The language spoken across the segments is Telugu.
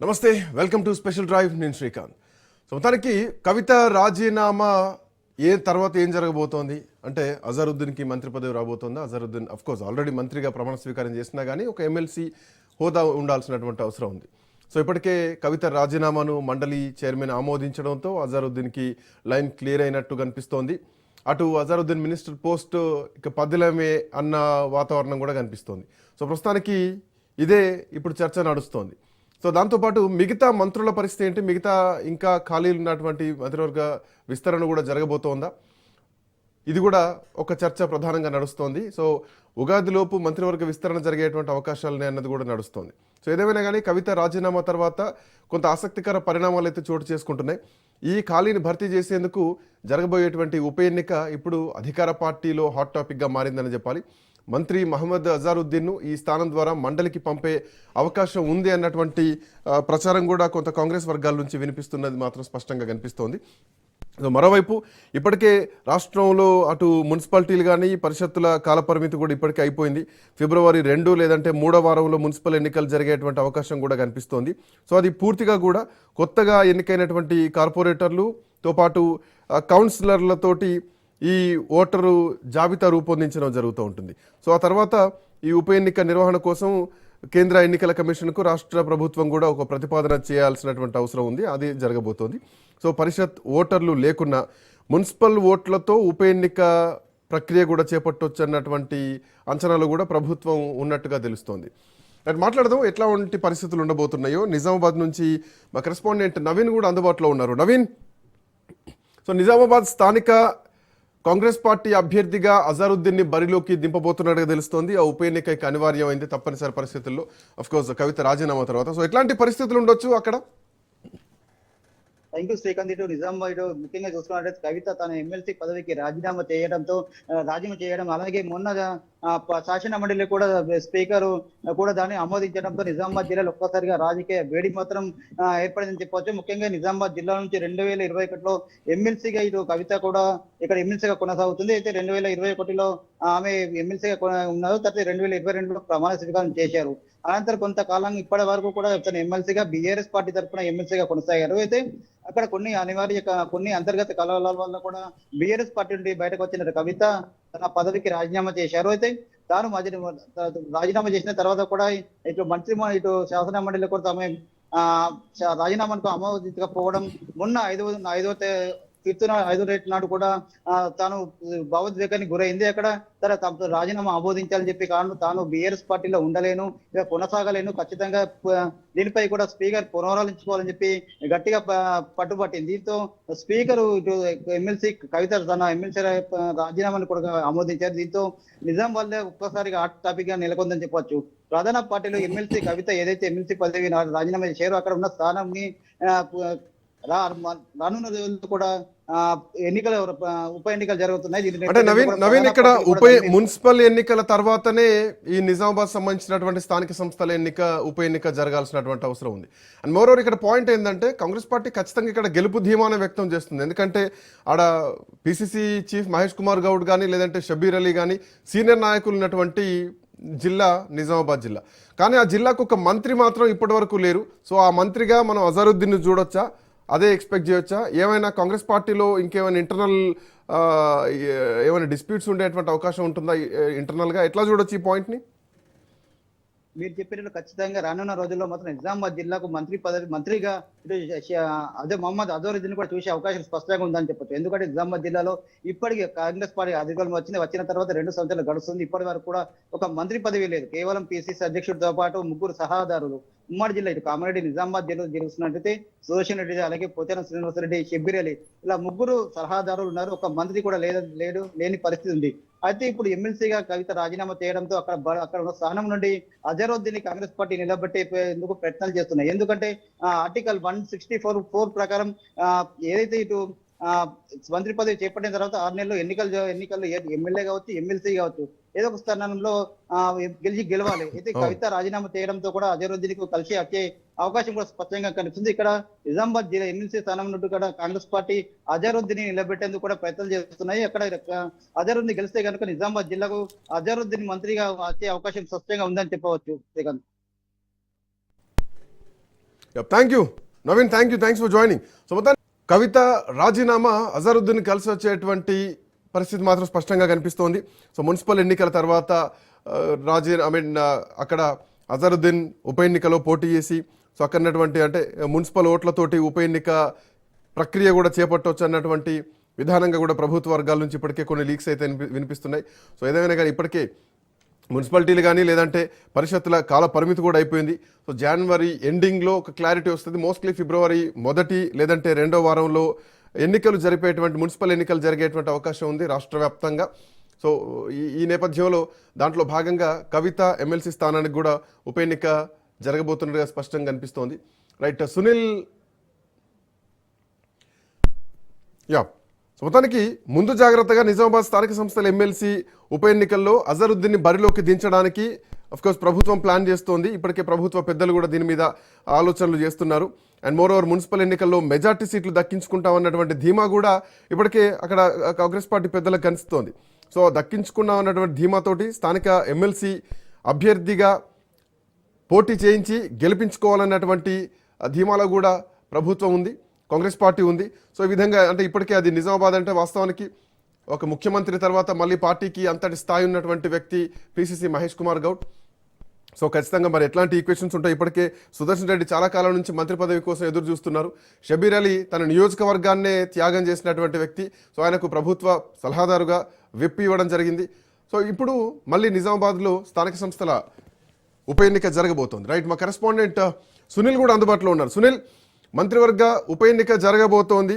నమస్తే, వెల్కమ్ టు స్పెషల్ డ్రైవ్. నేను శ్రీకాంత్. సో మొత్తానికి కవిత రాజీనామా తర్వాత ఏం జరగబోతోంది అంటే అజరుద్దీన్కి మంత్రి పదవి రాబోతోందా? అజరుద్దీన్ అఫ్కోర్స్ ఆల్రెడీ మంత్రిగా ప్రమాణ స్వీకారం చేసినా కానీ ఒక ఎమ్మెల్సీ హోదా ఉండాల్సినటువంటి అవసరం ఉంది. సో ఇప్పటికే కవిత రాజీనామాను మండలి చైర్మన్ ఆమోదించడంతో అజరుద్దీన్కి లైన్ క్లియర్ అయినట్టు కనిపిస్తోంది. అటు అజరుద్దీన్ మినిస్టర్ పోస్ట్ ఇక పదిలమే అన్న వాతావరణం కూడా కనిపిస్తోంది. సో ప్రస్తుతానికి ఇదే ఇప్పుడు చర్చ నడుస్తోంది. సో దాంతోపాటు మిగతా మంత్రుల పరిస్థితి ఏంటి? మిగతా ఇంకా ఖాళీలు ఉన్నటువంటి మంత్రివర్గ విస్తరణ కూడా జరగబోతోందా? ఇది కూడా ఒక చర్చ ప్రధానంగా నడుస్తోంది. సో ఉగాదిలోపు మంత్రివర్గ విస్తరణ జరిగేటువంటి అవకాశాలనే అన్నది కూడా నడుస్తోంది. సో ఏదేమైనా కానీ కవిత రాజీనామా తర్వాత కొంత ఆసక్తికర పరిణామాలు అయితే చోటు చేసుకుంటున్నాయి. ఈ ఖాళీని భర్తీ చేసేందుకు జరగబోయేటువంటి ఉప ఎన్నిక ఇప్పుడు అధికార పార్టీలో హాట్ టాపిక్గా మారిందని చెప్పాలి. మంత్రి మహమ్మద్ అజారుద్దీన్ను ఈ స్థానం ద్వారా మండలికి పంపే అవకాశం ఉంది అన్నటువంటి ప్రచారం కూడా కొంత కాంగ్రెస్ వర్గాల నుంచి వినిపిస్తున్నది మాత్రం స్పష్టంగా కనిపిస్తోంది. మరోవైపు ఇప్పటికే రాష్ట్రంలో అటు మున్సిపాలిటీలు కానీ పరిషత్తుల కాలపరిమితి కూడా ఇప్పటికే అయిపోయింది. ఫిబ్రవరి 2 లేదంటే 3వ వారంలో మున్సిపల్ ఎన్నికలు జరిగేటువంటి అవకాశం కూడా కనిపిస్తోంది. సో అది పూర్తిగా కూడా కొత్తగా ఎన్నికైనటువంటి కార్పొరేటర్లతో పాటు కౌన్సిలర్లతోటి ఈ ఓటరు జాబితా రూపొందించడం జరుగుతూ ఉంటుంది. సో ఆ తర్వాత ఈ ఉప ఎన్నిక నిర్వహణ కోసం కేంద్ర ఎన్నికల కమిషన్కు రాష్ట్ర ప్రభుత్వం కూడా ఒక ప్రతిపాదన చేయాల్సినటువంటి అవసరం ఉంది. అది జరగబోతోంది. సో పరిషత్ ఓటర్లు లేకున్నా మున్సిపల్ ఓట్లతో ఉప ఎన్నిక ప్రక్రియ కూడా చేపట్టవచ్చు అన్నటువంటి అంచనాలు కూడా ప్రభుత్వం ఉన్నట్టుగా తెలుస్తోంది. అది మాట్లాడదాం ఎట్లాంటి పరిస్థితులు ఉండబోతున్నాయో. నిజామాబాద్ నుంచి మా కరెస్పాండెంట్ నవీన్ కూడా అందుబాటులో ఉన్నారు. నవీన్, సో నిజామాబాద్ స్థానిక కాంగ్రెస్ పార్టీ అభ్యర్థిగా అజారుద్దీన్ని బరిలోకి దింపబోతున్నట్టుగా తెలుస్తోంది. ఆ ఉప ఎన్నిక అనివార్యమైంది తప్పనిసరి పరిస్థితుల్లో, అఫ్కోర్స్ కవిత రాజీనామా తర్వాత. సో ఎట్లాంటి పరిస్థితులు ఉండొచ్చు అక్కడ? Thank you Srikanth. ఇటు నిజామాబాద్ ముఖ్యంగా చూసుకున్నట్లయితే కవిత తన ఎమ్మెల్సీ పదవికి రాజీనామా చేయడం అలాగే మొన్న శాసన మండలి కూడా స్పీకర్ కూడా దాన్ని ఆమోదించడంతో నిజామాబాద్ జిల్లాలో ఒక్కసారిగా రాజకీయ వేడి మాత్రం ఏర్పడిందని చెప్పవచ్చు. ముఖ్యంగా నిజామాబాద్ జిల్లా నుంచి 2021లో ఎమ్మెల్సీగా ఇటు కవిత కూడా ఇక్కడ ఎమ్మెల్సీగా కొనసాగుతుంది. అయితే 2021లో ఆమె ఎమ్మెల్సీగా ఉన్నారు. తర్వాత 2022లో ప్రమాణ స్వీకారం చేశారు. అనంతరం కొంతకాలం ఇప్పటి వరకు కూడా తన ఎమ్మెల్సీగా బీఆర్ఎస్ పార్టీ తరఫున ఎమ్మెల్సీగా కొనసాగారు. అయితే అక్కడ కొన్ని అంతర్గత కలహాల వల్ల కూడా బీఆర్ఎస్ పార్టీ నుండి బయటకు వచ్చిన కవిత తన పదవికి రాజీనామా చేశారు. అయితే తాను రాజీనామా చేసిన తర్వాత కూడా ఇటు శాసన మండలి కూడా ఆమె రాజీనామాకు ఆమోదించకపోవడం, మొన్న ఐదో రేటు నాడు కూడా తాను భావోద్వేగానికి గురైంది. అక్కడ తన రాజీనామా ఆమోదించాలని చెప్పి తాను బీఆర్ఎస్ పార్టీలో ఉండలేను, ఇక కొనసాగలేను, ఖచ్చితంగా దీనిపై కూడా స్పీకర్ పునరాలోచించుకోవాలని చెప్పి గట్టిగా పట్టుబట్టింది. దీంతో స్పీకర్ ఇటు ఎమ్మెల్సీ కవిత తన ఎమ్మెల్సీ రాజీనామాను కూడా ఆమోదించారు. దీంతో నిజామాబాద్ ఒక్కసారిగా హాట్ టాపిక్ గా నెలకొందని చెప్పొచ్చు. ప్రధాన పార్టీలో ఎమ్మెల్సీ కవిత ఏదైతే ఎమ్మెల్సీ పదవి రాజీనామా చేశారో అక్కడ ఉన్న స్థానాన్ని రానున్న రోజుల్లో కూడా ఉప ఎన్నికలు జరుగుతున్నాయి. అంటే నవీన్ ఇక్కడ మున్సిపల్ ఎన్నికల తర్వాతనే ఈ నిజామాబాద్ సంబంధించినటువంటి స్థానిక సంస్థల ఉప ఎన్నిక జరగాల్సినటువంటి అవసరం ఉంది. అండ్ మోరోవర్ ఇక్కడ పాయింట్ ఏంటంటే కాంగ్రెస్ పార్టీ ఖచ్చితంగా ఇక్కడ గెలుపు ధీమానం వ్యక్తం చేస్తుంది. ఎందుకంటే ఆడ పిసిసి చీఫ్ మహేష్ కుమార్ గౌడ్ కానీ లేదంటే షబీర్ అలీ కానీ సీనియర్ నాయకులు ఉన్నటువంటి జిల్లా నిజామాబాద్ జిల్లా. కానీ ఆ జిల్లాకు ఒక మంత్రి మాత్రం ఇప్పటి వరకు లేరు. సో ఆ మంత్రిగా మనం అజారుద్దీన్ చూడొచ్చా? అదే ఎక్స్పెక్ట్ చేయొచ్చా? ఏమైనా కాంగ్రెస్ పార్టీలో ఇంకేమైనా ఇంటర్నల్ ఏమైనా డిస్ప్యూట్స్ ఉండేటువంటి అవకాశం ఉంటుందా ఇంటర్నల్గా? ఎట్లా చూడొచ్చు ఈ పాయింట్ని? మీరు చెప్పినట్లు ఖచ్చితంగా రానున్న రోజుల్లో మాత్రం నిజామాబాద్ జిల్లాకు మంత్రిగా మహమ్మద్ అజారుద్దీన్ కూడా చూసే అవకాశం స్పష్టంగా ఉందని చెప్పొచ్చు. ఎందుకంటే నిజామాబాద్ జిల్లాలో ఇప్పటికే కాంగ్రెస్ పార్టీ అధికారంలో వచ్చిన తర్వాత 2 సంవత్సరాలు గడుస్తుంది. ఇప్పటి వరకు కూడా ఒక మంత్రి పదవి లేదు. కేవలం పిసిసి అధ్యక్షుడితో పాటు 3 సలహాదారులు ఉమ్మడి జిల్లా ఇటు కామారెడ్డి నిజామాబాద్ జిల్లా జరుగుతున్నట్టయితే సుదర్శన్ రెడ్డి, అలాగే పోతేన శ్రీనివాసరెడ్డి, షబ్బీర్ అలీ ఇలా 3 సలహాదారులు ఉన్నారు. ఒక మంత్రి కూడా లేని పరిస్థితి ఉంది. అయితే ఇప్పుడు ఎమ్మెల్సీగా కవిత రాజీనామా చేయడంతో అక్కడ ఉన్న స్థానం నుండి అజరుద్దీన్ కాంగ్రెస్ పార్టీ నిలబెట్టేందుకు ప్రయత్నాలు చేస్తున్నాయి. ఎందుకంటే ఆర్టికల్ 164 ప్రకారం ఏదైతే ఇటు మంత్రి పదవి చేపట్టిన తర్వాత 6 నెలల్లో ఎన్నికల్లో ఎమ్మెల్యే కావచ్చు, ఎమ్మెల్సీ కావచ్చు, ఏదో ఒక స్థానంలో గెలవాలి. అయితే కవిత రాజీనామా చేయడంతో కూడా అజరుద్దీన్ కు కలిసి వచ్చే అవకాశం కూడా స్పష్టంగా కనిపిస్తుంది. ఇక్కడ నిజామాబాద్ జిల్లా ఎమ్మెల్సీ స్థానం నుండి కూడా కాంగ్రెస్ పార్టీ అజరుద్దీన్ నిలబెట్టేందుకు కూడా ప్రయత్నాలు చేస్తున్నాయి. అక్కడ అజరుద్దీన్ గెలిస్తే కనుక నిజామాబాద్ జిల్లాకు అజరుద్దీన్ మంత్రిగా వచ్చే అవకాశం స్పష్టంగా ఉందని చెప్పవచ్చు. Srikanth, thank you Naveen, thanks for joining. So మొత్తానికి కవిత రాజీనామా అజరుద్దీన్ కలిసి వచ్చేటువంటి పరిస్థితి మాత్రం స్పష్టంగా కనిపిస్తోంది. సో మున్సిపల్ ఎన్నికల తర్వాత అక్కడ అజరుద్దీన్ ఉప ఎన్నికలో పోటీ చేసి సో అక్కడ ఉన్నటువంటి అంటే మున్సిపల్ ఓట్లతోటి ఉప ఎన్నిక ప్రక్రియ కూడా చేపట్టవచ్చు అన్నటువంటి విధానంగా కూడా ప్రభుత్వ వర్గాల నుంచి ఇప్పటికే కొన్ని లీక్స్ అయితే వినిపిస్తున్నాయి. సో ఏదైనా కానీ ఇప్పటికే మున్సిపాలిటీలు కానీ లేదంటే పరిషత్తుల కాల పరిమితి కూడా అయిపోయింది. సో జనవరి ఎండింగ్లో ఒక క్లారిటీ వస్తుంది. మోస్ట్లీ ఫిబ్రవరి మొదటి లేదంటే రెండో వారంలో ఎన్నికలు జరిపేటువంటి మున్సిపల్ ఎన్నికలు జరిగేటువంటి అవకాశం ఉంది రాష్ట్ర వ్యాప్తంగా. సో ఈ నేపథ్యంలో దాంట్లో భాగంగా కవిత ఎమ్మెల్సీ స్థానానికి కూడా ఉప ఎన్నిక జరగబోతున్నట్టుగా స్పష్టంగా కనిపిస్తోంది. రైట్ సునీల్, సో మొత్తానికి ముందు జాగ్రత్తగా నిజామాబాద్ స్థానిక సంస్థల ఎమ్మెల్సీ ఉప ఎన్నికల్లో అజరుద్దీన్ని బరిలోకి దించడానికి అఫ్కోర్స్ ప్రభుత్వం ప్లాన్ చేస్తోంది. ఇప్పటికే ప్రభుత్వ పెద్దలు కూడా దీని మీద ఆలోచనలు చేస్తున్నారు. అండ్ మోర్ ఓవర్ మున్సిపల్ ఎన్నికల్లో మెజార్టీ సీట్లు దక్కించుకుంటామన్నటువంటి ధీమా కూడా ఇప్పటికే అక్కడ కాంగ్రెస్ పార్టీ పెద్దలకు కనిపిస్తోంది. సో దక్కించుకున్నామన్నటువంటి ధీమాతోటి స్థానిక ఎమ్మెల్సీ అభ్యర్థిగా పోటీ చేయించి గెలిపించుకోవాలన్నటువంటి ధీమాలో కూడా ప్రభుత్వం ఉంది, కాంగ్రెస్ పార్టీ ఉంది. సో ఈ విధంగా అంటే ఇప్పటికే అది నిజామాబాద్ అంటే వాస్తవానికి ఒక ముఖ్యమంత్రి తర్వాత మళ్ళీ పార్టీకి అంతటి స్థాయి ఉన్నటువంటి వ్యక్తి పిసిసి మహేష్ కుమార్ గౌడ్. సో ఖచ్చితంగా మరి ఎట్లాంటి ఈక్వేషన్స్ ఉంటాయి. ఇప్పటికే సుదర్శన్ రెడ్డి చాలా కాలం నుంచి మంత్రి పదవి కోసం ఎదురు చూస్తున్నారు. షబీర్ అలీ తన నియోజకవర్గాన్నే త్యాగం చేసినటువంటి వ్యక్తి. సో ఆయనకు ప్రభుత్వ సలహాదారుగా విప్ ఇవ్వడం జరిగింది. సో ఇప్పుడు మళ్ళీ నిజామాబాద్లో స్థానిక సంస్థల ఉప ఎన్నిక జరగబోతోంది. రైట్, మా కరెస్పాండెంట్ సునీల్ కూడా అందుబాటులో ఉన్నారు. సునీల్, మంత్రివర్గ ఉప ఎన్నిక జరగబోతోంది.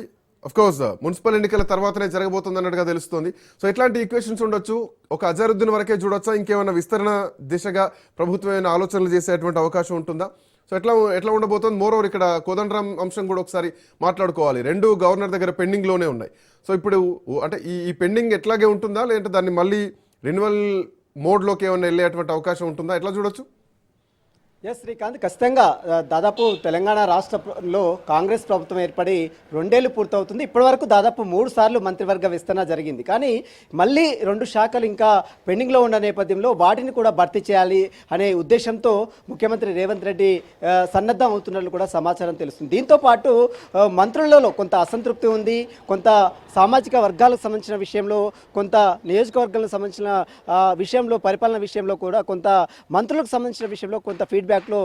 కోర్స్ మున్సిపల్ ఎన్నికల తర్వాతనే జరగబోతుంది అన్నట్టుగా తెలుస్తోంది. సో ఎట్లాంటి ఈక్వేషన్స్ ఉండొచ్చు? ఒక అజరుద్దీన్ వరకే చూడొచ్చా? ఇంకేమైనా విస్తరణ దిశగా ప్రభుత్వం ఏమైనా ఆలోచనలు చేసేటువంటి అవకాశం ఉంటుందా? సో ఎట్లా ఉండబోతుంది? మోర్ ఓవర్ ఇక్కడ కోదండరాం అంశం కూడా ఒకసారి మాట్లాడుకోవాలి. రెండు గవర్నర్ దగ్గర పెండింగ్లోనే ఉన్నాయి. సో ఇప్పుడు అంటే ఈ పెండింగ్ ఎట్లాగే ఉంటుందా, లేదంటే దాన్ని మళ్ళీ రెన్యువల్ మోడ్లోకి ఏమైనా వెళ్ళేటువంటి అవకాశం ఉంటుందా? ఎట్లా చూడొచ్చు? ఎస్ శ్రీకాంత్, ఖచ్చితంగా దాదాపు తెలంగాణ రాష్ట్రంలో కాంగ్రెస్ ప్రభుత్వం ఏర్పడి 2 ఏళ్లు పూర్తవుతుంది. ఇప్పటివరకు దాదాపు 3 సార్లు మంత్రివర్గ విస్తరణ జరిగింది. కానీ మళ్ళీ 2 శాఖలు ఇంకా పెండింగ్లో ఉన్న నేపథ్యంలో వాటిని కూడా భర్తీ చేయాలి అనే ఉద్దేశంతో ముఖ్యమంత్రి రేవంత్ రెడ్డి సన్నద్ధం అవుతున్నట్లు కూడా సమాచారం తెలుస్తుంది. దీంతోపాటు మంత్రులలో కొంత అసంతృప్తి ఉంది, కొంత సామాజిక వర్గాలకు సంబంధించిన విషయంలో, కొంత నియోజకవర్గాలకు సంబంధించిన విషయంలో, పరిపాలన విషయంలో కూడా కొంత మంత్రులకు సంబంధించిన విషయంలో కొంత ఫీడ్బ్యాక్లో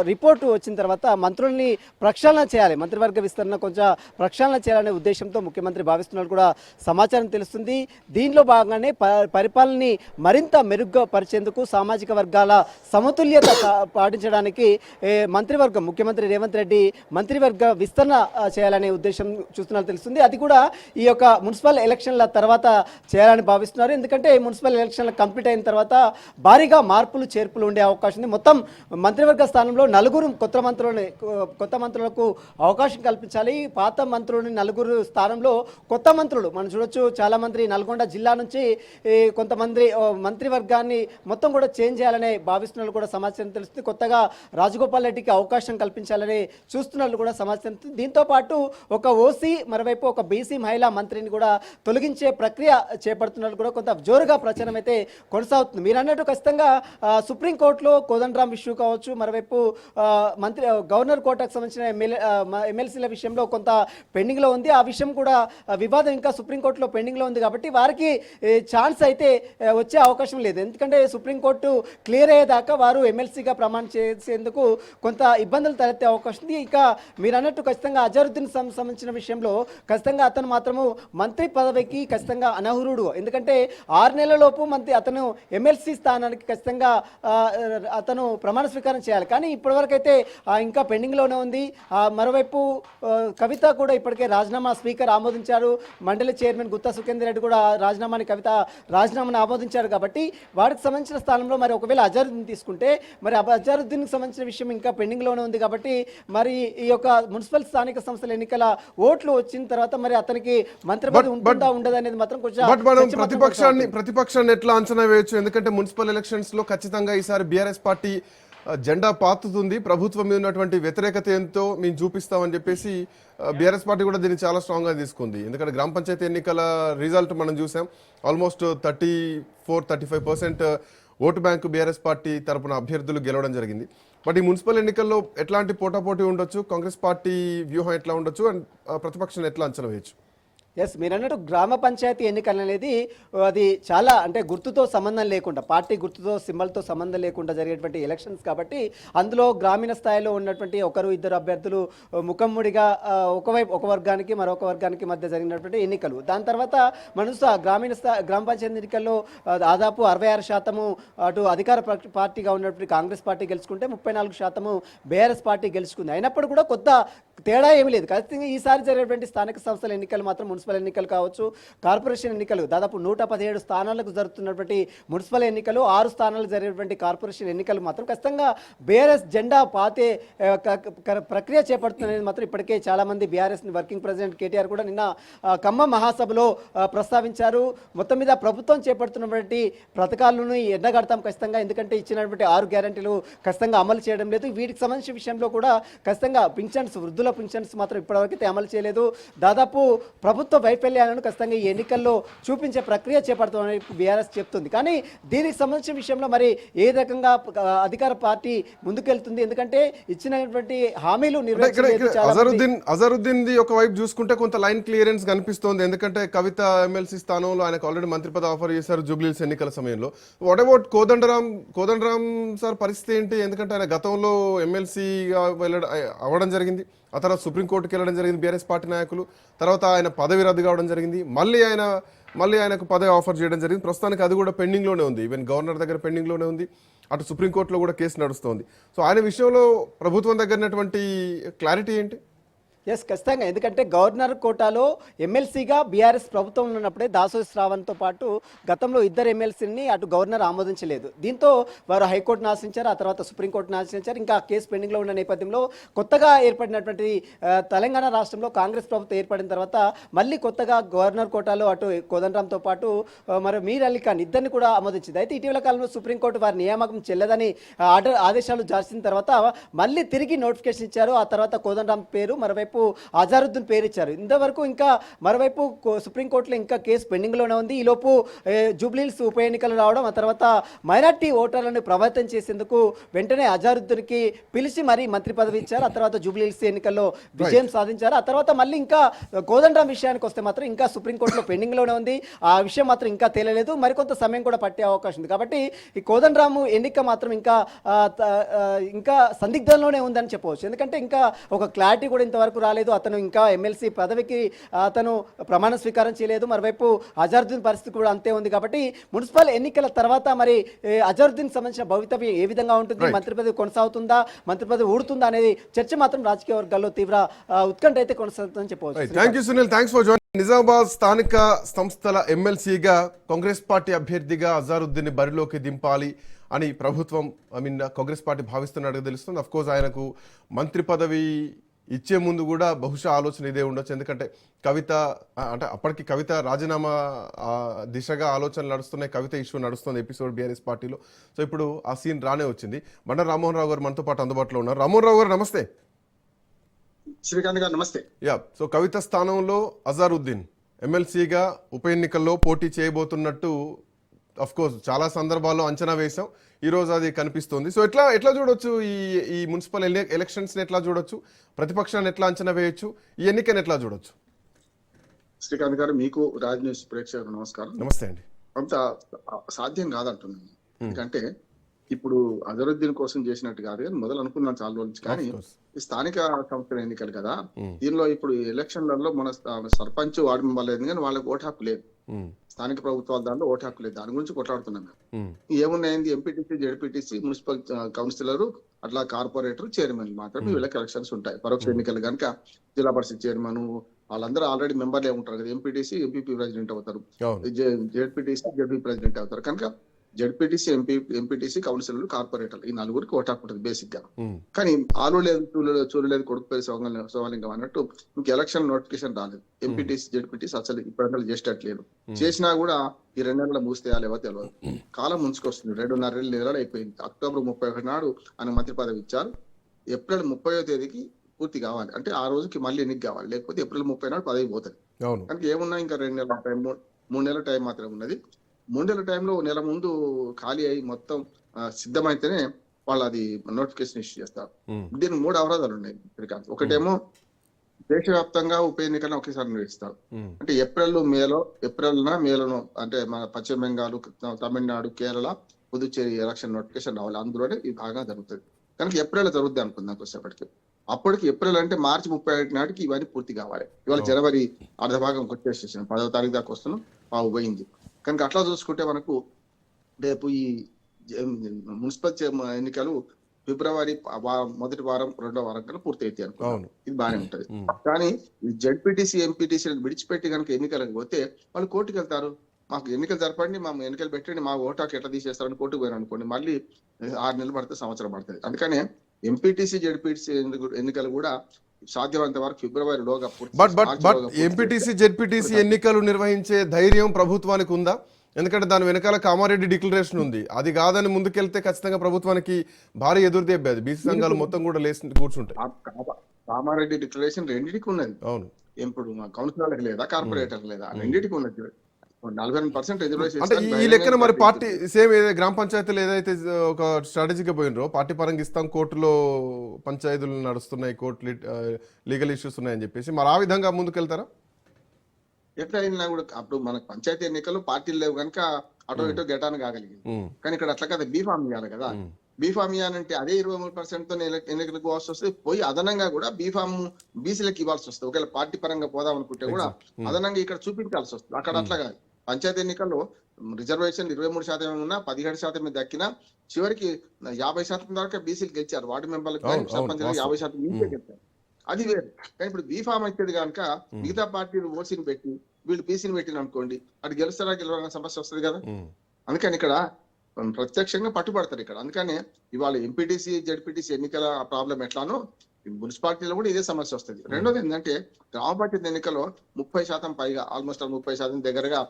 రిపోర్టు వచ్చిన తర్వాత మంత్రుల్ని ప్రక్షాళన చేయాలి, మంత్రివర్గ విస్తరణ కొంచెం ప్రక్షాళన చేయాలనే ఉద్దేశంతో ముఖ్యమంత్రి భావిస్తున్నట్టు కూడా సమాచారం తెలుస్తుంది. దీనిలో భాగంగానే పరిపాలనని మరింత మెరుగ్గా పరిచేందుకు, సామాజిక వర్గాల సమతుల్యత పాటించడానికి మంత్రివర్గం ముఖ్యమంత్రి రేవంత్ రెడ్డి మంత్రివర్గ విస్తరణ చేయాలనే ఉద్దేశం చూస్తున్నట్టు తెలుస్తుంది. అది కూడా ఈ యొక్క మున్సిపల్ ఎలక్షన్ల తర్వాత చేయాలని భావిస్తున్నారు. ఎందుకంటే మున్సిపల్ ఎలక్షన్లు కంప్లీట్ అయిన తర్వాత భారీగా మార్పులు చేర్పులు ఉండే అవకాశం ఉంది. మొత్తం మంత్రివర్గ స్థానంలో 4 కొత్త మంత్రులకు అవకాశం కల్పించాలి. పాత మంత్రులని 4 స్థానంలో కొత్త మంత్రులు మనం చూడొచ్చు. చాలా మంది నల్గొండ జిల్లా నుంచి కొంతమంది మంత్రివర్గాన్ని మొత్తం కూడా చేంజ్ చేయాలని భావిస్తున్నట్లు కూడా సమాచారం తెలుస్తుంది. కొత్తగా రాజగోపాల్ రెడ్డికి అవకాశం కల్పించాలని చూస్తున్నట్లు కూడా సమాచారం తెలుస్తుంది. దీంతో పాటు ఒక ఓసీ, మరోవైపు ఒక బీసీ మహిళా మంత్రిని కూడా తొలగించే ప్రక్రియ చేపడుతున్నట్లు కూడా కొంత జోరుగా ప్రచారం అయితే కొనసాగుతుంది. మీరు అన్నట్టు ఖచ్చితంగా సుప్రీంకోర్టులో కోదండరాం ఇష్యూ కావచ్చు, మరోవైపు గవర్నర్ కోటాకు సంబంధించిన ఎమ్మెల్సీల విషయంలో కొంత పెండింగ్లో ఉంది. ఆ విషయం కూడా వివాదం ఇంకా సుప్రీంకోర్టులో పెండింగ్లో ఉంది కాబట్టి వారికి ఛాన్స్ అయితే వచ్చే అవకాశం లేదు. ఎందుకంటే సుప్రీంకోర్టు క్లియర్ అయ్యేదాకా వారు ఎమ్మెల్సీగా ప్రమాణం చేసేందుకు కొంత ఇబ్బందులు తలెత్తే అవకాశం ఉంది. ఇక మీరు అన్నట్టు ఖచ్చితంగా అజరుద్దీన్ సంబంధించిన విషయంలో ఖచ్చితంగా అతను మాత్రము మంత్రి పదవికి ఖచ్చితంగా అనర్హుడు. ఎందుకంటే 6 నెలలలోపు అతను ఎమ్మెల్సీ స్థానానికి ఖచ్చితంగా అతను ప్రమాణ స్వీకారం చేయాలి. కానీ ఇప్పటివరకు అయితే ఇంకా పెండింగ్లోనే ఉంది. మరోవైపు కవిత కూడా ఇప్పటికే రాజీనామా స్పీకర్ ఆమోదించారు. మండలి చైర్మన్ గుత్తా సుఖేందర్ రెడ్డి కూడా కవిత రాజీనామాను ఆమోదించారు. కాబట్టి వారికి సంబంధించిన స్థానంలో మరి ఒకవేళ అజరుద్దీన్ తీసుకుంటే మరి అజరుద్దీన్కి సంబంధించిన విషయం ఇంకా పెండింగ్లోనే ఉంది. కాబట్టి మరి ఈ యొక్క మున్సిపల్ స్థానిక సంస్థల ఎన్నికల ఓట్లు వచ్చిన తర్వాత మరి అతనికి మంత్రి పదవి ఉంటుందా ఉండదా అనేది మాత్రం కొంచెం ప్రతిపక్షాన్ని ఎట్లా అంచనా వేయొచ్చు? ఎందుకంటే మున్సిపల్ ఎలక్షన్స్ లో ఖచ్చితంగా ఈసారి బీఆర్ఎస్ పార్టీ జెండా పాతుతుంది. ప్రభుత్వం మీద ఉన్నటువంటి వ్యతిరేకత ఏంతో మేము చూపిస్తామని చెప్పేసి బీఆర్ఎస్ పార్టీ కూడా దీన్ని చాలా స్ట్రాంగ్గా తీసుకుంది. ఎందుకంటే గ్రామ పంచాయతీ ఎన్నికల రిజల్ట్ మనం చూసాం. Almost 34-35% vote bank BRS party తరపున అభ్యర్థులు గెలవడం జరిగింది. బట్ ఈ మున్సిపల్ ఎన్నికల్లో ఎట్లాంటి పోటాపోటీ ఉండొచ్చు, కాంగ్రెస్ పార్టీ వ్యూహం ఎట్లా ఉండొచ్చు అండ్ ప్రతిపక్షాన్ని ఎట్లా అంచనా వేయచ్చు? ఎస్, మీరు అన్నట్టు గ్రామ పంచాయతీ ఎన్నికలు అనేది అది చాలా అంటే గుర్తుతో సంబంధం లేకుండా, పార్టీ గుర్తుతో సింబల్తో సంబంధం లేకుండా జరిగేటువంటి ఎలక్షన్స్ కాబట్టి అందులో గ్రామీణ స్థాయిలో ఉన్నటువంటి ఒకరు ఇద్దరు అభ్యర్థులు ముఖమ్ముడిగా ఒక వర్గానికి మరొక వర్గానికి మధ్య జరిగినటువంటి ఎన్నికలు. దాని తర్వాత మనసు గ్రామ పంచాయతీ ఎన్నికల్లో దాదాపు 66% అటు అధికార పార్టీగా ఉన్నటువంటి కాంగ్రెస్ పార్టీ గెలుచుకుంటే 34% బీఆర్ఎస్ పార్టీ గెలుచుకుంది. అయినప్పుడు కూడా కొత్త తేడా ఏమీ లేదు. ఖచ్చితంగా ఈసారి జరిగేటువంటి స్థానిక సంస్థల ఎన్నికలు మాత్రం మున్సిపల్ ఎన్నికలు కావచ్చు, కార్పొరేషన్ ఎన్నికలు దాదాపు 117 స్థానాలకు జరుగుతున్నటువంటి మున్సిపల్ ఎన్నికలు, 6 స్థానాలకు జరిగేటువంటి కార్పొరేషన్ ఎన్నికలు మాత్రం ఖచ్చితంగా బీఆర్ఎస్ జెండా పాతే ప్రక్రియ చేపడుతున్నది మాత్రం ఇప్పటికే చాలామంది బీఆర్ఎస్ వర్కింగ్ ప్రెసిడెంట్ కేటీఆర్ కూడా నిన్న ఖమ్మం మహాసభలో ప్రస్తావించారు. మొత్తం మీద ప్రభుత్వం చేపడుతున్నటువంటి పథకాలను ఎండగడతాం ఖచ్చితంగా, ఎందుకంటే ఇచ్చినటువంటి 6 గ్యారంటీలు ఖచ్చితంగా అమలు చేయడం లేదు. వీటికి సంబంధించిన విషయంలో కూడా ఖచ్చితంగా పింఛన్స్, వృద్ధుల పింఛన్స్ మాత్రం ఇప్పటివరకు అమలు చేయలేదు. దాదాపు ప్రభుత్వ వైఫల్యాలను ఖచ్చితంగా ఈ ఎన్నికల్లో చూపించే ప్రక్రియ చేపడుతుందని బీఆర్ఎస్ చెప్తుంది. కానీ దీనికి సంబంధించిన విషయంలో మరి ఏ రకంగా అధికార పార్టీ ముందుకెళ్తుంది, ఎందుకంటే ఇచ్చినటువంటి హామీలు అజరుద్దీన్ ఒకవైపు చూసుకుంటే కొంత లైన్ క్లియరెన్స్ కనిపిస్తోంది. ఎందుకంటే కవిత ఎమ్మెల్సీ స్థానంలో ఆయనకు ఆల్రెడీ మంత్రి పదవి ఆఫర్ చేశారు జూబ్లీహిల్స్ ఎన్నికల సమయంలో. వాట్ అబౌట్ కోదండరామ్ సార్ పరిస్థితి ఏంటి? ఎందుకంటే ఆయన గతంలో ఎమ్మెల్సీగా అవ్వడం జరిగింది, ఆ తర్వాత సుప్రీంకోర్టుకి వెళ్ళడం జరిగింది బీఆర్ఎస్ పార్టీ నాయకులు, తర్వాత ఆయన పదవి రద్దు కావడం జరిగింది, మళ్ళీ ఆయనకు పదవి ఆఫర్ చేయడం జరిగింది. ప్రస్తుతానికి అది కూడా పెండింగ్లోనే ఉంది, ఈవెన్ గవర్నర్ దగ్గర పెండింగ్లోనే ఉంది, అటు సుప్రీంకోర్టులో కూడా కేసు నడుస్తోంది. సో ఆయన విషయంలో ప్రభుత్వం దగ్గరటువంటి క్లారిటీ ఏంటి? ఎస్, ఖచ్చితంగా. ఎందుకంటే గవర్నర్ కోటాలో ఎమ్మెల్సీగా బీఆర్ఎస్ ప్రభుత్వం ఉన్నప్పుడే దాసోజి శ్రావణ్తో పాటు గతంలో 2 ఎమ్మెల్సీని అటు గవర్నర్ ఆమోదించలేదు. దీంతో వారు హైకోర్టును ఆశ్రయించారు, ఆ తర్వాత సుప్రీంకోర్టును ఆశ్రయించారు. ఇంకా కేసు పెండింగ్లో ఉన్న నేపథ్యంలో కొత్తగా ఏర్పడినటువంటి తెలంగాణ రాష్ట్రంలో కాంగ్రెస్ ప్రభుత్వం ఏర్పడిన తర్వాత మళ్ళీ కొత్తగా గవర్నర్ కోటాలో అటు కోదండరాంతో పాటు మరి మీర్ అలీ ఖాన్ ఇద్దరిని కూడా ఆమోదించింది. అయితే ఇటీవల కాలంలో సుప్రీంకోర్టు వారి నియామకం చెల్లదని ఆదేశాలు జారీ తర్వాత మళ్ళీ తిరిగి నోటిఫికేషన్ ఇచ్చారు. ఆ తర్వాత కోదండరాం పేరు, మరోవైపు అజారుద్దీన్ పేరు ఇచ్చారు. ఇంతవరకు ఇంకా మరోవైపు సుప్రీంకోర్టులో ఇంకా కేసు పెండింగ్లోనే ఉంది. ఈలోపు జూబ్లీహిల్స్ ఉప ఎన్నికలు రావడం, ఆ తర్వాత మైనార్టీ ఓటర్లను ప్రభావితం చేసేందుకు వెంటనే అజారుద్దీన్కి పిలిచి మరీ మంత్రి పదవి ఇచ్చారు. ఆ తర్వాత జూబ్లీహిల్స్ ఎన్నికల్లో విజయం సాధించారు. ఆ తర్వాత మళ్ళీ ఇంకా కోదండరాం విషయానికి వస్తే మాత్రం ఇంకా సుప్రీంకోర్టులో పెండింగ్లోనే ఉంది. ఆ విషయం మాత్రం ఇంకా తేలలేదు, మరికొంత సమయం కూడా పట్టే అవకాశం ఉంది. కాబట్టి ఈ కోదండరాము ఎన్నిక మాత్రం ఇంకా సందిగ్ధంలోనే ఉందని చెప్పవచ్చు. ఎందుకంటే ఇంకా ఒక క్లారిటీ కూడా ఇంతవరకు రాలేదు. అతను ఇంకా ఎమ్మెల్సీ పదవికి అతను ప్రమాణ స్వీకారం చేయలేదు. మరోవైపు అజారుద్దీన్ పరిస్థితి కూడా అంతే ఉంది. కాబట్టి మున్సిపల్ ఎన్నికల తర్వాత మరి అజారుద్దీన్ సంబంధించిన భవితవ్యం ఏ విధంగా ఉంటుంది, మంత్రి పదవి కొనసాగుతుందా, మంత్రి పదవి ఊడుతుందా అనేది చర్చ మాత్రం రాజకీయ వర్గాల్లో తీవ్ర ఉత్కంఠ అయితే కొనసాగుతుందని చెప్పవచ్చు. Thank you Sunil, thanks for joining. Nizamabad స్థానిక సంస్థల ఎమ్మెల్సీగా కాంగ్రెస్ పార్టీ అభ్యర్థిగా అజారుద్దీన్ బరిలోకి దింపాలి అని ప్రభుత్వం కాంగ్రెస్ పార్టీ భావిస్తున్నట్టుగా తెలుస్తుంది. అఫ్ కోర్స్ ఆయనకు మంత్రి పదవి ఇచ్చే ముందు కూడా బహుశా ఆలోచన ఇదే ఉండొచ్చు. ఎందుకంటే కవిత అంటే అప్పటికి కవిత రాజీనామా దిశగా ఆలోచనలు నడుస్తున్నాయి, కవిత ఇష్యూ నడుస్తుంది ఎపిసోడ్ బీఆర్ఎస్ పార్టీలో. సో ఇప్పుడు ఆ సీన్ రానే వచ్చింది. బండారు రామ్మోహన్ రావు గారు మనతో పాటు అందుబాటులో ఉన్నారు. రామ్మోహన్ రావు గారు నమస్తే. శ్రీకాంత్ గారు నమస్తే. సో కవిత స్థానంలో అజారుద్దీన్ ఎమ్మెల్సీగా ఉప ఎన్నికల్లో పోటీ చేయబోతున్నట్టు అఫ్ కోర్స్ చాలా సందర్భాల్లో అంచనా వేశాం. ఈ రోజు అది కనిపిస్తుంది. సో ఎట్లా చూడొచ్చు ఈ మున్సిపల్ ఎలక్షన్స్ ని ఎట్లా చూడొచ్చు, ప్రతిపక్షాన్ని ఎట్లా అంచనా వేయొచ్చు, ఈ ఎన్నికను ఎట్లా చూడొచ్చు? శ్రీకాంత్ గారు, మీకు రాజ్ న్యూస్ ప్రేక్షకులకు నమస్కారం. నమస్తే అండి. అంత సాధ్యం కాదంటున్నాను. ఎందుకంటే ఇప్పుడు అజరుద్దీన్ కోసం చేసినట్టు కాదు కానీ మొదలు అనుకున్నాను చాలా రోజు నుంచి. కానీ ఈ స్థానిక సంస్థల ఎన్నికలు కదా, దీనిలో ఇప్పుడు ఎలక్షన్లలో మన సర్పంచ్ వార్డు మెంబర్లు లేదు కానీ వాళ్ళకి ఓటు హక్కు లేదు. స్థానిక ప్రభుత్వాల దాంట్లో ఓటు హక్కు లేదు. దాని గురించి కొట్లాడుతున్నాం మేము. ఏమున్నాయింది, ఎంపీటీసీ, జెడ్పీటీసీ, మున్సిపల్ కౌన్సిలర్, అట్లా కార్పొరేటర్, చైర్మన్ మాత్రమే వీళ్ళకి ఎలక్షన్స్ ఉంటాయి. పరోక్ష ఎన్నికలు కనుక జిల్లా పరిషత్ చైర్మన్ వాళ్ళందరూ ఆల్రెడీ మెంబర్లే ఉంటారు కదా. ఎంపీటీసీ ఎంపీపీ ప్రెసిడెంట్ అవుతారు, జెడ్పీటీసీ జెడ్పీ ప్రెసిడెంట్ అవుతారు. కనుక జెడ్పీటీసీ, ఎంపీటీసీ, కౌన్సిలర్లు, కార్పొరేటర్లు ఈ నలుగురికి ఓటు హక్కు ఉంటుంది బేసిక్ గా. కానీ ఆలు లేదు, చూలు లేదు, కొడుకు పేరు సోమలింగం అన్నట్టు ఇంక ఎలక్షన్ నోటిఫికేషన్ రాలేదు. ఎంపీటీసీ, జెడ్పీటీసీ అసలు ఇప్పుడు చేసేటట్లేదు. చేసినా కూడా ఈ 2 నెలల మూస్తే లేవో తెలియదు. కాలం ముంచుకొస్తుంది. 2.5 నెలలు అయిపోయింది. అక్టోబర్ 31 నాడు ఆయన మంత్రి పదవి ఇచ్చారు. ఏప్రిల్ 30వ తేదీకి పూర్తి కావాలి. అంటే ఆ రోజుకి మళ్ళీ ఎన్నిక కావాలి. లేకపోతే ఏప్రిల్ 30 నాడు పదవి పోతుంది. కనుక ఏమున్నా ఇంకా 2 నెలల టైం, 3 నెలల టైం మాత్రం ఉన్నది. మూడేళ్ల టైంలో నెల ముందు ఖాళీ అయి మొత్తం సిద్ధమైతేనే వాళ్ళు అది నోటిఫికేషన్ ఇష్యూ చేస్తారు. దీనికి 3 అవరోధాలు ఉన్నాయి శ్రీకాంత్. ఒకటేమో దేశవ్యాప్తంగా ఉప ఎన్నికలను ఒకేసారి నిర్వహిస్తారు. అంటే మేలోనో అంటే మన పశ్చిమ బెంగాల్, తమిళనాడు, కేరళ, పుదుచ్చేరి ఎలక్షన్ నోటిఫికేషన్ రావాలి. అందులోనే ఈ భాగంగా జరుగుతుంది కనుక ఏప్రిల్ జరుగుద్ది అనుకుందాం వచ్చేప్పటికి. అప్పటికి ఏప్రిల్ అంటే మార్చి 31 నాటికి ఇవన్నీ పూర్తి కావాలి. ఇవాళ జనవరి అర్ధ భాగం వచ్చేసేసాను, 10వ తారీఖు దాకా వస్తున్నాం, పోయింది. కనుక అట్లా చూసుకుంటే మనకు రేపు ఈ మున్సిపల్ ఎన్నికలు ఫిబ్రవరి మొదటి వారం 2వ వారం కన్నా పూర్తి అయితే అనుకున్నాను. ఇది బాగానే ఉంటది. కానీ జెడ్పీటీసీ, ఎంపీటీసీ విడిచిపెట్టి కనుక ఎన్నికలకు పోతే వాళ్ళు కోర్టుకు వెళ్తారు. మాకు ఎన్నికలు జరపండి, మా ఎన్నికలు పెట్టండి, మా ఓటాకు ఎట్లా తీసేస్తారని కోర్టుకు పోయిన అనుకోండి, మళ్ళీ 6 నెలలు పడితే సంవత్సరం పడుతుంది. అందుకనే ఎంపీటీసీ, జెడ్పీటీసీ ఎన్నికలు కూడా సాధ్యమైనంత వరకు ఫిబ్రవరిలోగా ఎంపీటీసీ, జెడ్పీటీసీ ఎన్నికలు నిర్వహించే ధైర్యం ప్రభుత్వానికి ఉందా? ఎందుకంటే దాని వెనకాల కామారెడ్డి డిక్లరేషన్ ఉంది. అది కాదని ముందుకెళ్తే ఖచ్చితంగా ప్రభుత్వానికి భారీ ఎదురు దెబ్బేది. బీసీ సంఘాలు మొత్తం కూడా లేచి కూర్చుంటాయి. కామారెడ్డి డిక్లరేషన్ రెండింటికి ఉన్నది. అవును, ఇప్పుడు కౌన్సిలర్లకు లేదా, కార్పొరేటర్ లేదా, రెండింటికి ఉన్నది. 42% రిజర్వేషన్. అంటే ఈ లెక్కన మరి పార్టీ సేమ్ గ్రామ పంచాయతీలు ఏదైతే ఒక స్ట్రాటజీగా పోయినరో, పార్టీ పరంగా ఇస్తాం, కోర్టులో పంచాయతీలు నడుస్తున్నాయి, కోర్టు లీగల్ ఇష్యూస్ ఉన్నాయని చెప్పేసి మరి ఆ విధంగా ముందుకెళ్తారా? ఎట్లా అయినా కూడా అప్పుడు మనకు పంచాయతీ ఎన్నికలు పార్టీలు లేవు కనుక అటో ఇటో గెటాను కాగలిగింది. కానీ ఇక్కడ అట్లా కదా, బీఫామ్ ఇవ్వాలి కదా. బీఫామ్ ఇవ్వాలంటే అదే 23% తో ఎన్నికలకు పోవాల్సి వస్తుంది. పోయి అదనంగా కూడా బీఫామ్ బీసీలకు ఇవ్వాల్సి వస్తుంది. ఒకవేళ పార్టీ పరంగా పోదాం అనుకుంటే కూడా అదనంగా ఇక్కడ చూపించాల్సి వస్తుంది. అక్కడ అట్లా కాదు. పంచాయతీ ఎన్నికల్లో రిజర్వేషన్ 23% ఉన్నా 17% దక్కినా చివరికి 50% దాకా బీసీలు గెలిచారు. వార్డు మెంబర్లకు సర్పంచ్ 50% బీసీ గెలిచారు. అది వేరు. కానీ ఇప్పుడు బీఫామ్ అయితే కనుక మిగతా పార్టీలు ఓసీని పెట్టి వీళ్ళు బీసీని పెట్టిన అనుకోండి, అటు గెలుస్తారా గెలవాలన్న సమస్య వస్తుంది కదా. అందుకని ఇక్కడ ప్రత్యక్షంగా పట్టుబడతారు ఇక్కడ. అందుకనే ఇవాళ ఎంపీటీసీ, జెడ్పీటీసీ ఎన్నికల ప్రాబ్లం ఎట్లానో మున్సిపాలిటీలో కూడా ఇదే సమస్య వస్తుంది. రెండోది ఏంటంటే గ్రామ పంచాయతీ ఎన్నికల్లో 30% పైగా, ఆల్మోస్ట్ 30% దగ్గరగా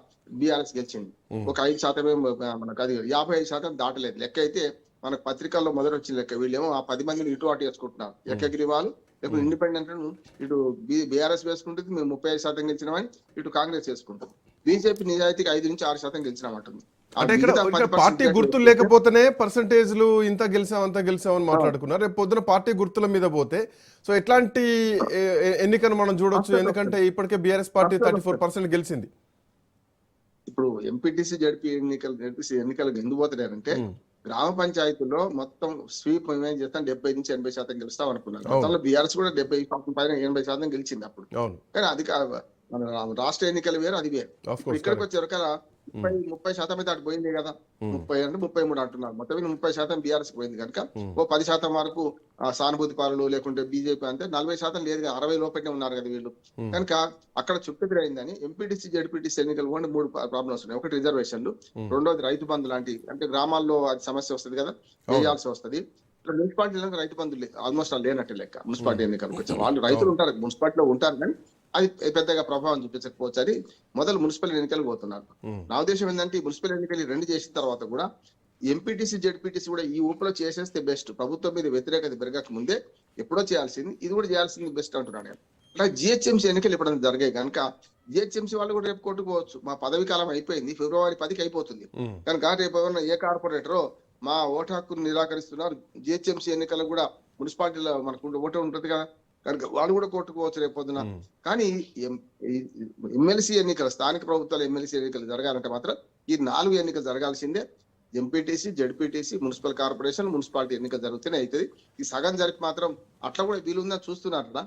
బీఆర్ఎస్ గెలిచింది. ఒక 5% మనకు అది 55% దాటలేదు. లెక్క అయితే మనకు పత్రికల్లో మొదటి వచ్చిన లెక్క. వీళ్ళేమో ఆ 10 మందిని ఇటు అటు వేసుకుంటున్నారు. ఎక్కగిరివాళ్ళు లేకపోతే ఇండిపెండెంట్ ఇటు బీఆర్ఎస్ వేసుకుంటుంది, మేము 35% గెలిచినామని ఇటు కాంగ్రెస్ వేసుకుంటుంది. బీజేపీ నిజాయితీకి 5 నుంచి 6% గెలిచినామంటుంది. అంటే ఇక్కడ పార్టీ గుర్తులు లేకపోతేనే పర్సంటేజ్లు ఇంత గెలిచాం అంత గెలిచామని మాట్లాడుకున్నారు. రేపు పొద్దున పార్టీ గుర్తుల మీద పోతే సో ఎట్లాంటి ఎన్నికను మనం చూడొచ్చు? ఎందుకంటే ఇప్పటికే బీఆర్ఎస్ పార్టీ 34% గెలిచింది. ఇప్పుడు ఎంపీటీసీ, జడ్పీ ఎన్నికలకు ఎందుకు పోతున్నారంటే గ్రామ పంచాయతీలో మొత్తం స్వీప్ ఏం చేస్తాం 70 నుంచి 80% గెలుస్తాం అనుకున్నారు. గతంలో బీఆర్ఎస్ కూడా 70% పైన 80% గెలిచింది అప్పుడు. కానీ అది మన రాష్ట్ర ఎన్నికలు వేరు, అది వేరు. ఇక్కడికి వచ్చే వరకల 30% అయితే అటు పోయింది కదా. 30 అంటే 33 అంటున్నారు. మొత్తం 30% బీఆర్ఎస్ పోయింది కనుక ఓ 10% వరకు సానుభూతి పాలలు లేకుంటే బీజేపీ అంటే 40% లేదు కదా, 60 లోపలనే ఉన్నారు కదా వీళ్ళు. కనుక అక్కడ చుట్టుతిరైందని ఎంపీటీసీ, జెడ్పీటీసీ ఎన్నికలు కూడా 3 ప్రాబ్లమ్స్ ఉన్నాయి. ఒకటి రిజర్వేషన్లు, రెండోది రైతు బంధు లాంటి, అంటే గ్రామాల్లో అది సమస్య వస్తుంది కదా, వేయాల్సి వస్తుంది. మున్సిపాలిటీలకు రైతు బంధులు ఆల్మోస్ట్ లేనట్టు లెక్క. మున్సిపాలిటీ ఎన్నికలకు వచ్చే వాళ్ళు రైతులు ఉంటారు, మున్సిపాలిటీలో ఉంటారు, కానీ అది పెద్దగా ప్రభావం చూపించకపోవచ్చు. అది మొదలు మున్సిపల్ ఎన్నికలు పోతున్నారు. నా ఉద్దేశం ఏంటంటే ఈ మున్సిపల్ ఎన్నికలు 2 చేసిన తర్వాత కూడా ఎంపీటీసీ, జెడ్పీటీసీ కూడా ఈ ఊపులో చేసేస్తే బెస్ట్. ప్రభుత్వం మీద వ్యతిరేకత పెరగక ముందే ఎప్పుడో చేయాల్సింది, ఇది కూడా చేయాల్సింది బెస్ట్ అంటున్నాను నేను. అట్లా జిహెచ్ఎంసీ ఎన్నికలు ఎప్పుడైనా జరిగాయి కనుక జిహెచ్ఎంసీ వాళ్ళు కూడా రేపు కొట్టుకోవచ్చు. మా పదవి కాలం అయిపోయింది, ఫిబ్రవరి 10కి అయిపోతుంది కనుక రేపు ఏమన్నా ఏ కార్పొరేటరో మా ఓటు హక్కును నిరాకరిస్తున్నారు, జిహెచ్ఎంసీ ఎన్నికలు కూడా మున్సిపాలిటీలో మనకు ఓటు ఉంటుంది కదా కనుక వాళ్ళు కూడా కొట్టుకోవచ్చు రేపు పొద్దున. కానీ ఎమ్మెల్సీ ఎన్నికలు, స్థానిక ప్రభుత్వాల ఎమ్మెల్సీ ఎన్నికలు జరగాలంటే మాత్రం ఈ 4 ఎన్నికలు జరగాల్సిందే. MPTC, ZPTC, municipal corporation, municipality ఎన్నికలు జరుగుతూనే అవుతుంది. ఈ సగం జరిపి మాత్రం అట్లా కూడా వీలుందని చూస్తున్నారట.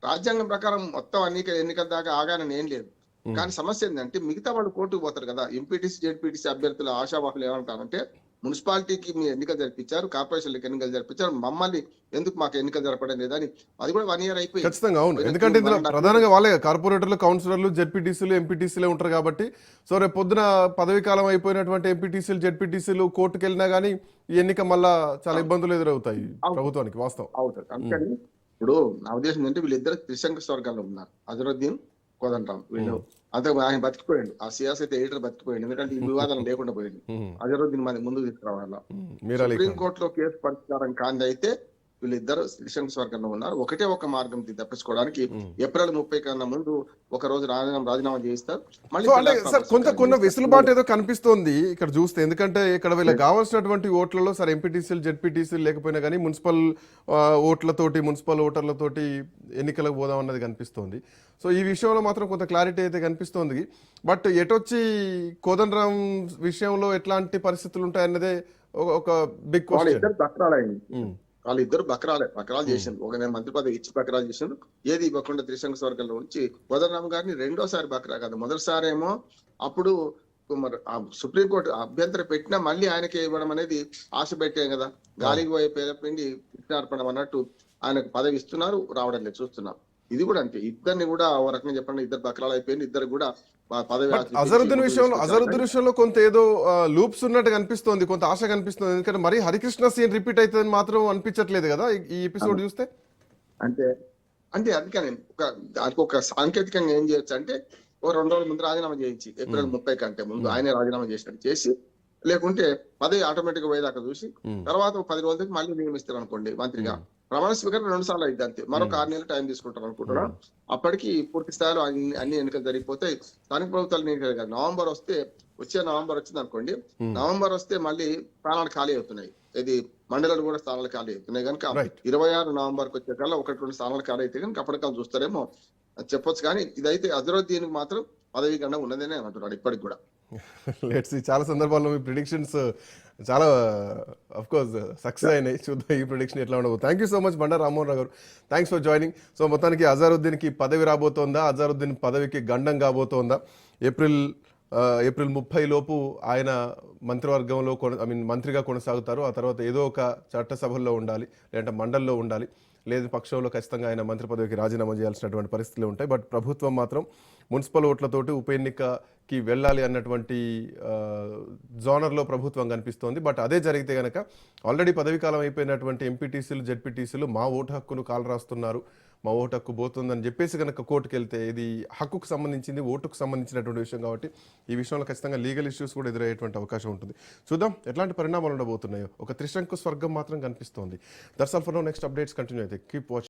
రాజ్యాంగం ప్రకారం మొత్తం ఎన్నికల దాకా ఆగానని ఏం లేదు. కానీ సమస్య ఏంటంటే మిగతా వాళ్ళు కోర్టుకు పోతారు కదా. ఎంపీటీసీ, జెడ్పీటీసీ అభ్యర్థుల ఆశావాహులు ఏమంటారంటే మున్సిపాలిటీకి మీ ఎన్నికలు జరిపించారు, కార్పొరేషన్లకు ఎన్నికలు జరిపించారు, మమ్మల్ని ఎందుకు మాకు ఎన్నికలు జరపడం లేదని. అది కూడా 1 ఇయర్ అయిపోయింది. ఖచ్చితంగా అవును. ఎందుకంటే ఇందులో ప్రధానంగా వాళ్ళే కార్పొరేటర్లు, కౌన్సిలర్లు, జెడ్పీటీసీలు, ఎంపీటీసీలే ఉంటారు కాబట్టి. సో రేపు పొద్దున పదవి కాలం అయిపోయినటువంటి ఎంపీటీసీలు, జెడ్పీటీసీలు కోర్టుకు వెళ్ళినా కానీ ఈ ఎన్నిక మళ్ళా చాలా ఇబ్బందులు ఎదురవుతాయి ప్రభుత్వానికి. వాస్తవం అవుతుంది. అందుకని ఇప్పుడు నా ఉద్దేశం ఏంటంటే వీళ్ళిద్దరు త్రిశంక స్వర్గాల్లో ఉన్నారు, అజరుద్దీన్, కోదండరాం. వీళ్ళు అంత ఆయన బతికిపోయాడు, ఆ సియాసత్ ఎడిటర్ బతికిపోయాడు. ఎందుకంటే ఈ వివాదాలు లేకుండా పోయింది. అజరుద్దీన్ మంది ముందుకు తీసుకురావాల. సుప్రీంకోర్టులో కేసు పరిష్కారం కాంది అయితే వీళ్ళిద్దరు త్రిశంకు స్వర్గంలో ఉన్నారు. ఒకటే ఒక మార్గం తప్పించుకోవడానికి ఏప్రిల్ 30 కన్నా ముందు ఒక రోజు రాజీనామా చేయిస్తారు. మళ్ళీ సో అంటే సార్ కొంత వెసులుబాటు ఏదో కనిపిస్తోంది ఇక్కడ చూస్తే, ఎందుకంటే ఇక్కడ వీళ్ళకి కావాల్సినటువంటి ఓట్లలో సార్ ఎంపీటీసీలు జెడ్పీటీసీలు లేకపోయినా కానీ మున్సిపల్ ఓట్లతోటి మున్సిపల్ ఓటర్లతోటి ఎన్నికలకు పోదాం అన్నది కనిపిస్తోంది. సో ఈ విషయంలో మాత్రం కొంత క్లారిటీ అయితే కనిపిస్తోంది. బట్ ఎటొచ్చి కోదండరాం విషయంలో ఎట్లాంటి పరిస్థితులు ఉంటాయన్నదే ఒక బిగ్ క్వశ్చన్. వాళ్ళిద్దరు బకరాలు చేసిండు. ఒక నేను మంత్రి పదవి ఇచ్చి బకరాలు చేసిండు. ఏది ఇవ్వకుండా త్రిశంకు స్వర్గంలో ఉంచి కోదండరాం గారిని రెండోసారి బకరా కాదు, మొదటిసారి ఏమో అప్పుడు మరి సుప్రీంకోర్టు అభ్యంతరం పెట్టినా మళ్ళీ ఆయనకే ఇవ్వడం అనేది ఆశ పెట్టాం కదా. గాలికి పోయే పేరపిండి ఇచ్చినార్పడం అన్నట్టు ఆయనకు పదవి ఇస్తున్నారు, రావడం లేదు చూస్తున్నాం. ఇది కూడా అంతే, ఇద్దరిని కూడా ఓ రకంగా చెప్పండి ఇద్దరు బకరాలు అయిపోయింది. ఇద్దరు కూడా పదవి అజరుద్దీన్ విషయంలో కొంత ఏదో లూప్స్ ఉన్నట్టు కనిపిస్తోంది, కొంత ఆశ కనిపిస్తుంది. ఎందుకంటే మరి హరికృష్ణ సీన్ రిపీట్ అవుతుందని మాత్రం అనిపించట్లేదు కదా ఈ ఎపిసోడ్ చూస్తే. అంటే అందుకని దానికి ఒక సాంకేతికంగా ఏం చేయొచ్చు అంటే ఓ 2 రోజుల ముందు రాజీనామా చేయించి ఏప్రిల్ 30 కంటే ముందు ఆయనే రాజీనామా చేసినట్టు చేసి, లేకుంటే పదవి ఆటోమేటిక్ గా పోయేదాకా చూసి తర్వాత 10 రోజులకి మళ్ళీ నియమిస్తారు అనుకోండి మంత్రిగా. ప్రమాణ స్వీకారం 2 సార్లు అయింది అంతే, మరొక 6 నెలలు టైం తీసుకుంటారు అనుకుంటున్నా. అప్పటికి పూర్తి స్థాయిలో అన్ని ఎన్నికలు జరిగిపోతాయి. స్థానిక ప్రభుత్వాలు ఎన్నికలు కాదు, వచ్చే నవంబర్ వచ్చింది అనుకోండి. నవంబర్ వస్తే మళ్ళీ స్థానాలు ఖాళీ అవుతున్నాయి. ఇది మండలాలు కూడా స్థానాలు ఖాళీ అవుతున్నాయి కనుక 26 నవంబర్కి వచ్చే కల్లా 1-2 స్థానాలు ఖాళీ అయితే కనుక అప్పటికల్లా చూస్తారేమో చెప్పొచ్చు. కానీ ఇదైతే అజరుద్దీన్ మాత్రం పదవి కన్నా ఉన్నదనే అంటున్నాడు ఇప్పటికి కూడా. లెట్స్ చాలా సందర్భాల్లో మీ ప్రిడిక్షన్స్ చాలా అఫ్ కోర్స్ సక్సెస్ అయినాయి. చూద్దాం ఈ ప్రిడిక్షన్ ఎట్లా ఉండవు. Thank you so much Bandaru Rammohan Rao garu, thanks for joining. So మొత్తానికి అజరుద్దీన్కి పదవి రాబోతోందా, అజరుద్దీన్ పదవికి గండం కాబోతోందా? ఏప్రిల్ 30 లోపు ఆయన మంత్రివర్గంలో మంత్రిగా కొనసాగుతారు. ఆ తర్వాత ఏదో ఒక చట్టసభల్లో ఉండాలి, లేదంటే మండలిలో ఉండాలి, లేదు పక్షంలో ఖచ్చితంగా ఆయన మంత్రి పదవికి రాజీనామా చేయాల్సినటువంటి పరిస్థితులు ఉంటాయి. బట్ ప్రభుత్వం మాత్రం మున్సిపల్ ఓట్లతోటి ఉప ఎన్నికకి వెళ్ళాలి అన్నటువంటి జోనర్లో ప్రభుత్వం కనిపిస్తోంది. బట్ అదే జరిగితే కనుక ఆల్రెడీ పదవీకాలం అయిపోయినటువంటి ఎంపీటీసీలు జెడ్పీటీసీలు మా ఓటు హక్కును కాలు రాస్తున్నారు, మా ఓటు హక్కు పోతుందని చెప్పేసి కనుక కోర్టుకు వెళ్తే ఇది హక్కుకు సంబంధించింది, ఓటుకు సంబంధించినటువంటి విషయం కాబట్టి ఈ విషయంలో ఖచ్చితంగా లీగల్ ఇష్యూస్ కూడా ఎదురయ్యేటువంటి అవకాశం ఉంటుంది. చూద్దాం ఎట్లాంటి పరిణామాలు ఉండబోతున్నాయో. ఒక త్రిశంకు స్వర్గం మాత్రం కనిపిస్తోంది. That's all for now. Next updates continue అయితే కీప్ వాచింగ్.